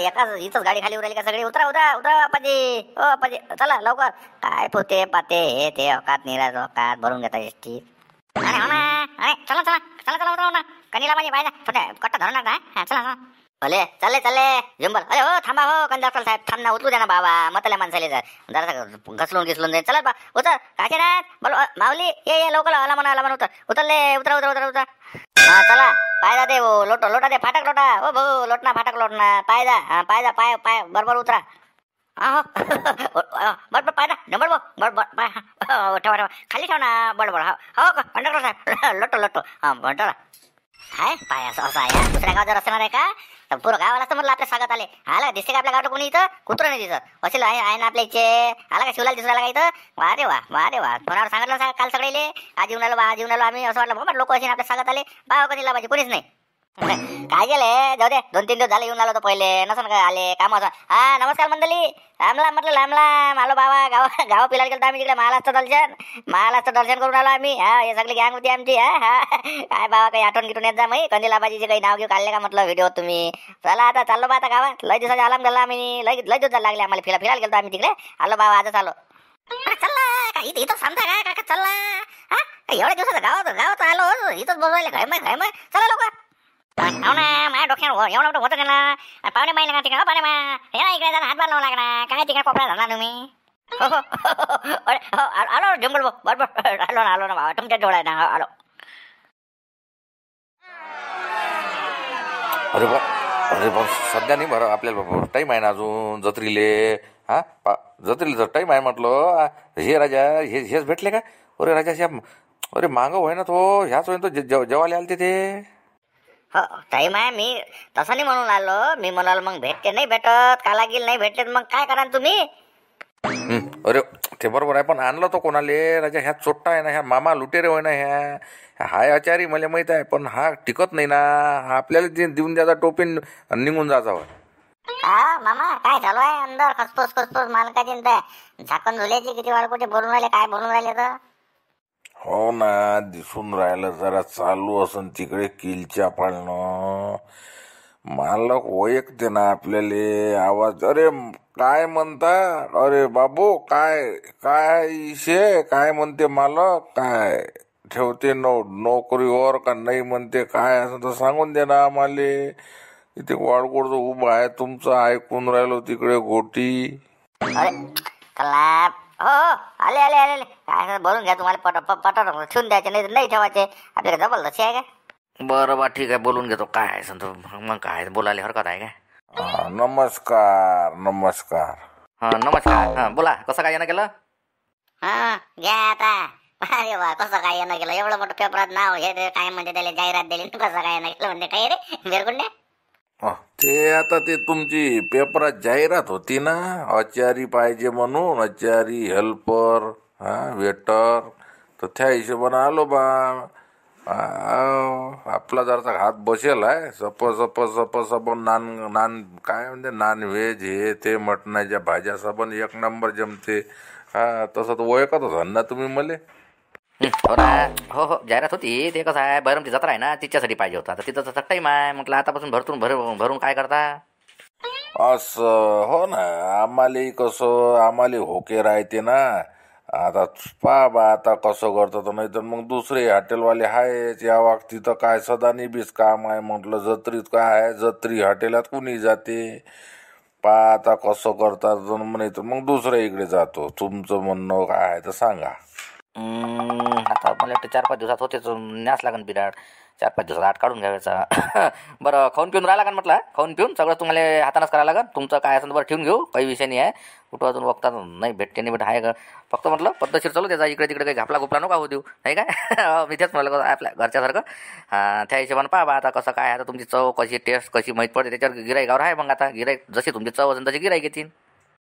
काय एकाच इथंच गाडी खाली उरायली का सगळी? उतरा उतरा उतरा अप्पाजी, ओ अप्पाजी चला लवकर. काय पोते पाते हे ते अकात निराज अकात भरून घेता एसटी. अरे हो ना, अरे चला चला चला चला उतरा ना. कनीला माझी पाहिजे कट्टा धरणार ना. चला चला भले चालले चालले झुंबर. अरे हो थांबा हो कंडक्टर साहेब, थांब ना, उतरू द्या ना बाबा, मतल्या माणसाले जरा घसलून घिसलून जाईल. चला बा उतर काचे ना बोल माऊली, ये लवकर आला म्हणा उतर उतरले उतरा उतरा उतरा उतरा. हा चला पायदा दे वो लोटो लोटा दे फाटक लोटा. ओ भाऊ लोटना फाटक लोटना पायदा. हा पायदा पाय पाय बरोबर उतरा. हा बरोबर पायदा बरोबर बरोबर पाय ठेवा ठेवा खाली ठेव ना बरोबर. हो का कंडक्टर साहेब लोटो लोटो हा बरोबर हाय. पाय असं असं आहे दुसऱ्या गावात जर असणार आहे का तर पुरं गावाला असतं म्हटलं आपल्या स्वागत आले. आला दिसते का आपल्या गावात कोणी इथं? कुत्र नाही दिसत असेल आहे ना आपल्या इथे. आला का शिवलाल दिसून आला का इथं? वा रे वा फोनावर सांगितलं काल सगळे आज येऊन आलो आम्ही. असं वाटलं बाबा लोक असे आपल्या स्वागत आले. बाबा कधी लावायचे कोणीच नाही. काय गेले जाऊ दे, 2-3 दिवस झाले येऊन आलो तर पहिले नसन काय आले काम असं. हा नमस्कार मंडळी, लांबला म्हटलं लांबला आलो बाबा. गावा पिलायला गेलो आम्ही तिकडे महाराष्ट्र दर्शन करून आलो आम्ही. हा हे सगळी गँग होती आमची. हा काय बाबा काही आठवण गिटून येत जा माही कंदील आबाजीचे काही नाव घेऊ काढले का म्हटलं व्हिडिओ तुम्ही. चला आता चाललो बा आता गावात. लय दिवसाचा आराम झाला आम्ही. लय दिवस झाले लागले आम्हाला फिरायला गेलो आम्ही तिकडे. आलो बाबा आजच आलो. चला काय इथं सांगता काय काका चला. हा एवढ्या दिवसाचं गावात आलो इथंच बोलवायला काय माय चला लोक. हो ना माझ्या डोक्यावर एवढं मोठं होतं ना पाहुणे माहिती का तिकडे पाहुणे मा इकडे जरा हातभार लावू लागणार काय तिकडे कोपऱ्यात झाला तुम्ही. हो आलो जंगल बरोबर आलो ना बाबा तुमच्या डोळ्यात आलो. अरे बा सध्या नाही बरं आपल्याला टाईम आहे ना अजून जत्रीले. हा जत्रीला तर टाईम आहे म्हटलं. हे राजा हेच भेटले का? अरे राजा अरे मागं होय ना तो ह्याच होईन तो जेवायला आलते ते. हो टाईम आहे. मी तसं नाही म्हणून आलो. मी म्हणालो मग भेटते नाही भेटत काला गिल नाही भेटले मग काय करा तुम्ही. अरे ते बरोबर आहे पण आणलं तो कोणाले राजा? ह्या चोट्टा आहे ना, ह्या मामा लुटेरे होय ना, ह्या हाय आचारी मला माहित आहे पण हा टिकत नाही ना. हा आपल्याला देऊन द्यायचा टोपीन निघून जायचा होय. हा मामा काय चालू आहे अंदर खसफूस मालकाची झाकण झुल्याची किती वाळ कुठे बोलून राहिले काय बोलून राहिले तर. हो ना दिसून राहिलं जरा चालू असन तिकडे किलच्या पाळणं. मालक ओळखते ना आपल्याला आवाज. अरे काय म्हणता? अरे बाबू काय इशे काय म्हणते मालक? काय ठेवते नोकरीवर का नाही म्हणते? काय असं तर सांगून दे ना आम्हाला. इथे वाडकोड उभं आहे तुमचं ऐकून राहिलो तिकडे गोटी. अरे कला हो आले काय बोलून घ्या तुम्हाला पटार ठेवून द्यायचे नाही ठेवायचे आपल्याला जबरदस्ती आहे का? बरं बा ठीक आहे बोलून घेतो. काय आहे संतो मग काय बोलायला हरकत आहे काय? नमस्कार. हा नमस्कार. हा बोला कसं काय येणं केलं? हा घ्या आता. अरे वा कसं काय येणं केलं? एवढं मोठं पेपरात नाव हे काय म्हणते त्याला जाहिरात दिली कसं काय येणं केलं म्हणते काय रे बेरगुंड्या? ते आता ते तुमची पेपरात जाहिरात होती ना आचारी पाहिजे म्हणून, आचारी हेल्पर वेटर, तर त्या हिशोबानं आलो बा. आपला जरासा हात बसेल आहे. सप नान काय म्हणते नॉन व्हेज हे ते मटणाच्या भाज्या सबन एक नंबर जमते. हा तसं तर ओळखत होता ना तुम्ही मले. हो ना हो जाहिरात होती. ते कसं आहे बैरमची जत्रा आहे ना तिच्यासाठी पाहिजे होता. तर तिथं तसं टाईम आहे म्हटलं आतापासून भरून काय करता असं. हो ना आम्हाला होके राहते ना. आता पहा बा आता कसं करतात नाही तर मग दुसरे हॉटेलवाले आहेत या वाग तिथं काय सदा निबीस काम आहे म्हटलं. जत्रीत काय आहे जत्री हॉटेलात कुणी जाते. पहा आता कसं करतात म्हणे तर मग दुसऱ्या इकडे जातो. तुमचं म्हणणं काय आहे तर सांगा. आता मला वाटतं 4-5 दिवसात होतेच न्यास लागन बिराड. 4-5 दिवसात आठ काढून घ्यायचा. बरं खाऊन पिऊन राहिला का म्हटलं? खाऊन पिऊन सगळं तुम्हाला हातानंच करायला लागेल. तुमचं काय असेल बरं ठेवून घेऊ काही विषय नाही आहे. कुठं अजून बघता नाही भेटते नाही भेट आहे का फक्त म्हटलं पद्धतशीर चालू त्याचा. इकडे तिकडे काही घापला गुपला नका होऊ देऊ नाही काय. मी तेच म्हटलं आपल्या घरच्यासारखं. त्या हिशोबानं पहा बा आता कसं काय आता तुमची चव कशी टेस्ट कशी माहीत पडते त्याच्यावर गिराईकावर आहे. मग आता गिराईक जशी तुमची चव असेल तशी गिराईक येतील.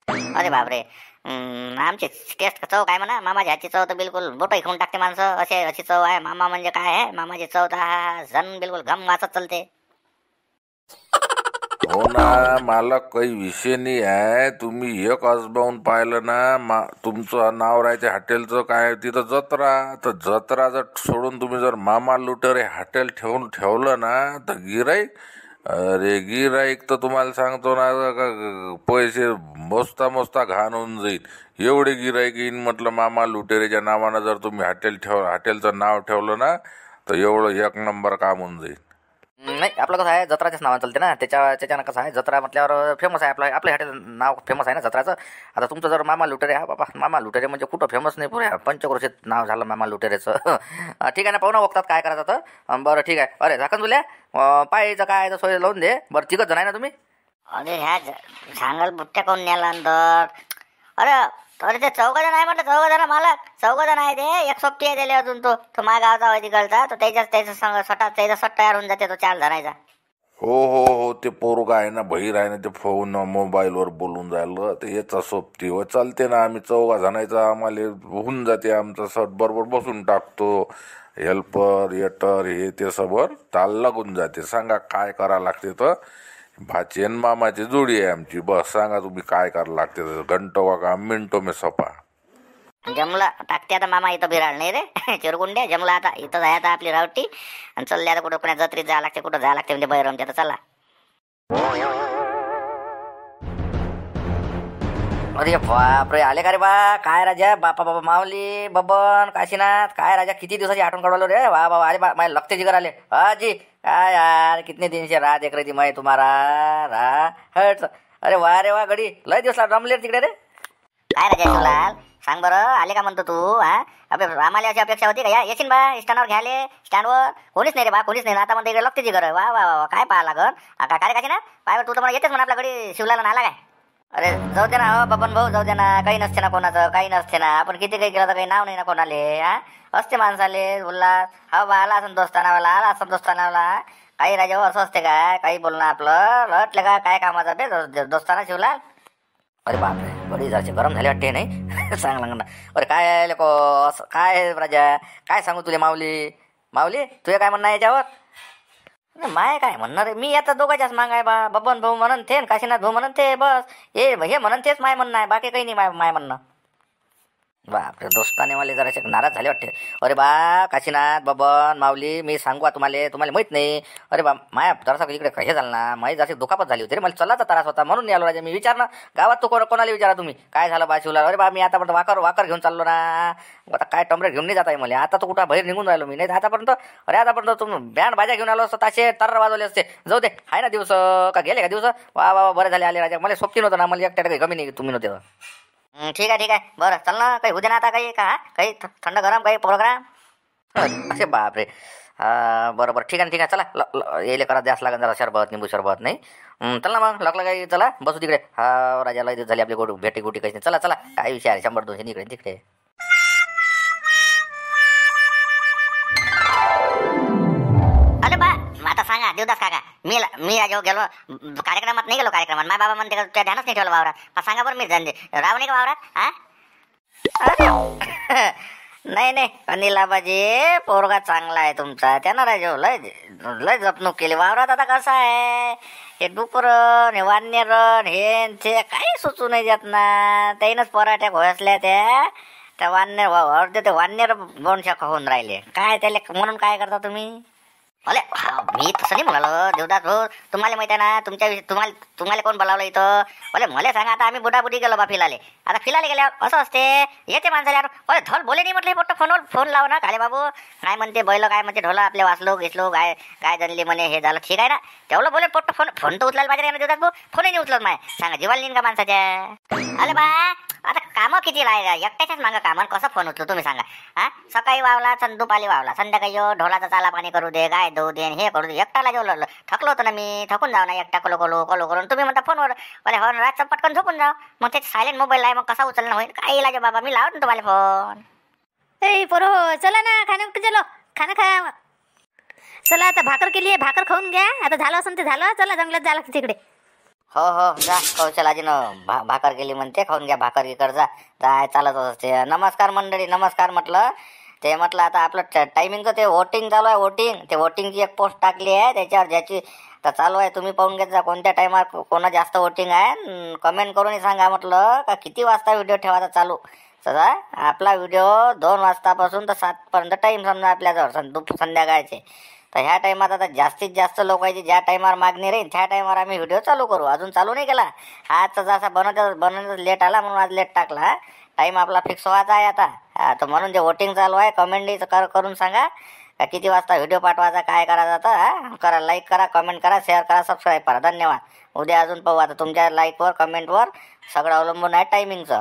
अरे बापरे आमची टेस्ट चव काय म्हणा मामाची हातची चव तर बिलकुल बोटही खाऊन टाकते माणसं. अशी चव आहे. मामा म्हणजे काय आहे मामाची चव तर जण बिलकुल घम वाचत चालते. हो ना मालक काही विषय नाही आहे. तुम्ही एक आजबावून पाहिलं ना तुमचं नाव राहते हॉटेलचं काय तिथं जत्रा. तर जत्रा जर सोडून तुम्ही जर मामा लुटर हे हॉटेल ठेवलं ना तर गिराईक अरे गिराईक तर तुम्हाला सांगतो ना पैसे मोजता मोजता घाण होऊन जाईल एवढे गिराईक येईन म्हटलं मामा लुटेरेच्या नावानं जर तुम्ही हॉटेलचं नाव ठेवलं ना तर एवढं एक नंबर काम होऊन जाईल. नाही आपलं कसं आहे जत्राच्याच नावानं चालते ना त्याच्यानं कसं आहे जत्रा म्हटल्यावर फेमस आहे आपलं हॉटेल नाव फेमस आहे ना जत्राचं. आता तुमचं जर मामा लुटेरे हा बाबा मामा लुटेरे म्हणजे कुठं फेमस नाही पुऱ्या पंचक्रोशीत नाव झालं मामा लुटेरेचं. ठीक आहे ना पाहू ना बघतात काय करायचं तर बरं ठीक आहे. अरे झाकण तुल्या पायचं काय सोय लावून दे बरं तिघच जण आहे ना तुम्ही. अरे ह्या सांगाल बुट्ट्या कोण न्याला अंदर. अरे अरे ते चौघजण आहे म्हटलं चौघजण मालक चौघजण आहे ते एक सोबती आहे त्याला अजून तो माझ्या गावचा वैदिक तिकडचा तो त्याच्या संग त्याचा सट तयार होऊन जाते तो 4 जणांचा. हो ते पोरगा आहे ना बहीर आहे ना ते फोन मोबाईलवर बोलून जायला ते याचा सोबती व चालते ना आम्ही 4 जणांचा आम्हाला होऊन जाते आमचा सट बरोबर बसून टाकतो हेल्पर येटर हे ते सबर ताल लागून जाते. सांगा काय करा लागते तर भाची आणि मामाची जोडी आहे आमची बस सांगा तुम्ही काय करा लागते घंटो का मिनटो में सपा. जमला टाकते आता मामा इथं बिराळ नाही रे चिरगुंड्या जमला आता इथं जाय आता आपली रावटी आणि चालले आता कुठं पुण्या जत्रेत जायला लागते कुठं जायला लागते म्हणजे बैरमच्या तर चला. अरे बापरे आले का रे बा काय राजा बापा बाबा माऊली बबन काशीनाथ काय राजा किती दिवसाची आठवण काढवलो रे वा बाबा अरे बा माझे लगते जिगर आले जी काय यार कितने दिन से रात देख रही थी मैं तुम्हारा हट. अरे वा रे वा गडी लय दिवस रमले तिकडे रे. काय राजा शिवलाल सांग बरं आले का म्हणतो तू हा. अबे आम्हाला अशी अपेक्षा होती का या येशील बा स्टँडवर घ्यायले स्टँडवर कोणीच नाही रे बा कोणीच नाही आता म्हणतो इकडे लगते जिगर वा वा वा काय पाहा लागल काय काशी ना पाय तू तर मला येतेच म्हणा आपल्याकडे शिवलाला नाला काय. अरे जाऊ दे ना हो बबन भाऊ जाऊ दे ना काही नसते ना कोणाचं काही नसते ना आपण किती काही केलं तर काही नाव नाही ना कोणाले हा असते माणसाले उल्हास हा बा आला असं दोस्तानावाला आला असं दोस्तानावाला काही राजा हो असं असते काय काही बोलणं आपलं लटलं का काय कामाचं बे दोस्ताना शिवला. अरे बापरे बडी जराशी गरम झाली वाटते नाही सांग ना. अरे काय लोक असं काय राजा काय सांगू तुले माऊली माऊली तुझे काय म्हणणं याच्यावर. माय काय म्हणणार रे मी आता दोघांच्याच मागाय बा बबन भाऊ म्हणन ते काशीनाथ भाऊ म्हणन ते बस हे म्हणन तेच माय म्हणणं आहे बाकी काही नाही माय म्हणणं. बापरे दोस्ताने मला जराशे नाराज झाले वाटते. अरे बा काशीनाथ बबन माऊली मी सांगू तुम्हाला माहित नाही. अरे बा माया जरासा इकडे हे झालं ना माझी जराशी दुखापत झाली होती रे मला चलाचा त्रास होता म्हणून नाही आलो राजा मी विचार ना गावात तू कोणाला विचारा तुम्ही काय झालं बा शिवला. अरे बा मी आतापर्यंत वाकर घेऊन चाललो ना आता काय टमरेट घेऊन नाही जात आहे मला आता तो कुठं बाहेर निघून राहिलो मी नाही आतापर्यंत तुम्ही बँड बाजा घेऊन आलो असतो ताशे तर वाजवले असते. जाऊ दे आहे ना दिवस का गेले का दिवस वा वा बरे झाले आले राजा मला सोबती नव्हतं ना मला एकट्या काही कमी नाही तुम्ही नव्हते. ठीक आहे बरं चल ना काही होते ना आता काही का काही थंड गरम काही प्रोग्राम असे बापरे बरोबर ठीक आहे चला येले करा द्यास लागेल जरा सरबत निंबू सरबत नाही चल ना मग लागलं काही चला बसू तिकडे हा राजाला झाली आपली भेटी गोटी काही नाही चला काय विषय आहे 100-200 इकडे तिकडे. अरे बा आता सांगा देवदास काका मी राजा गेलो कार्यक्रमात नाही गेलो कार्यक्रमात माझ्या बाबा म्हणते त्या ध्यानच नाही ठेवलं वावरात सांगा बरं मी राव नाही का वावरात हा. अरे नाही अनिलाबाजी पोरगा चांगला आहे तुमचा त्यानं राजा लय जपणूक केली वावरात. आता कसं आहे हे डुकरण हे वाननेरण हे ते काही सुचू नाही देत ना त्यानंच पराठ्या घोसल्या त्या वाननेर ते वाननेर बोनशा होऊन राहिले काय त्याला म्हणून काय करता तुम्ही. अरे मी तसं नाही म्हणालो देवदास भाऊ तुम्हाला माहिती आहे ना तुम्हाला कोण बोलावलं इथं बोले मला सांगा आता आम्ही बुडाबुडी गेलो बा फिलाले आता फिलाले गेल्यावर असं असते येते माणसाला अरे धल बोले नाही म्हटलं पोट्ट फोन लाव ना काले बाबू काय म्हणते बैल काय म्हणते ढोला आपले वाचलो घेसलो काय जनली म्हणे हे झालं ठीक आहे ना तेवढं बोले पोट्ट फोन तर उचलायला पाहिजे ना देवदास भाऊ फोनही नाही उचलत माय सांगा जीवाला नेईन का माणसाच्या. अरे बा आता कामं किती लागा एकट्याच्याच मागं कामं कसं फोन उचलो तुम्ही सांगा हा. सकाळी वावला दुपारी वावला संध्याकाळी ढोलाचा चाला पाणी करू दे गाय धुऊ दे हे करू दे एकटाला जेवलं थकलो होतं ना मी थकून जाऊ ना एकटा कलो करून तुम्ही म्हणता फोनवर बोले हो रातचं पटकन झोपून जाऊ मग ते सायलेंट मोबाईल आहे मग कसा उचलणं होईल काय इलाज बाबा मी लावतो तुम्हाला फोन. ए पोरो चला ना खाणं खा चला आता भाकर केली आहे भाकर खाऊन घ्या आता झालं असं ते झालं चला जंगलात जा लागते तिकडे. हो जा कौशलाजीनं भाकर केली म्हणते खाऊन घ्या भाकर गिकर जाय चालत असते. नमस्कार मंडळी नमस्कार म्हटलं ते म्हटलं आता आपलं टायमिंगचं ते वोटिंग चालू आहे ते वोटिंगची एक पोस्ट टाकली आहे त्याच्यावर ज्याची तर चालू आहे तुम्ही पाहून घेत जा कोणत्या टायमात कोणा जास्त वोटिंग आहे कमेंट करून सांगा म्हटलं का किती वाजता व्हिडिओ ठेवायचा चालू. सदा आपला व्हिडिओ 2 वाजतापासून तर 7 पर्यंत टाईम समजा आपल्याजवळ संध्याकाळचे तर ह्या टायमात आता जास्तीत जास्त लोकांची ज्या टायमावर मागणी राहील त्या टायमावर आम्ही व्हिडिओ चालू करू. अजून चालू नाही केला. आजचा जसा बनवण्याचा लेट आला म्हणून आज लेट टाकला. टाईम आपला फिक्स व्हायचा आहे आता. तर म्हणून जे वोटिंग चालू आहे कमेंट करून सांगा का किती वाजता व्हिडिओ पाठवायचा, काय करायचं तर करा. लाईक करा, कमेंट करा, शेअर करा, सबस्क्राईब करा. धन्यवाद. उद्या अजून पाहू. आता तुमच्या लाईकवर कमेंटवर सगळं अवलंबून आहे टायमिंगचं.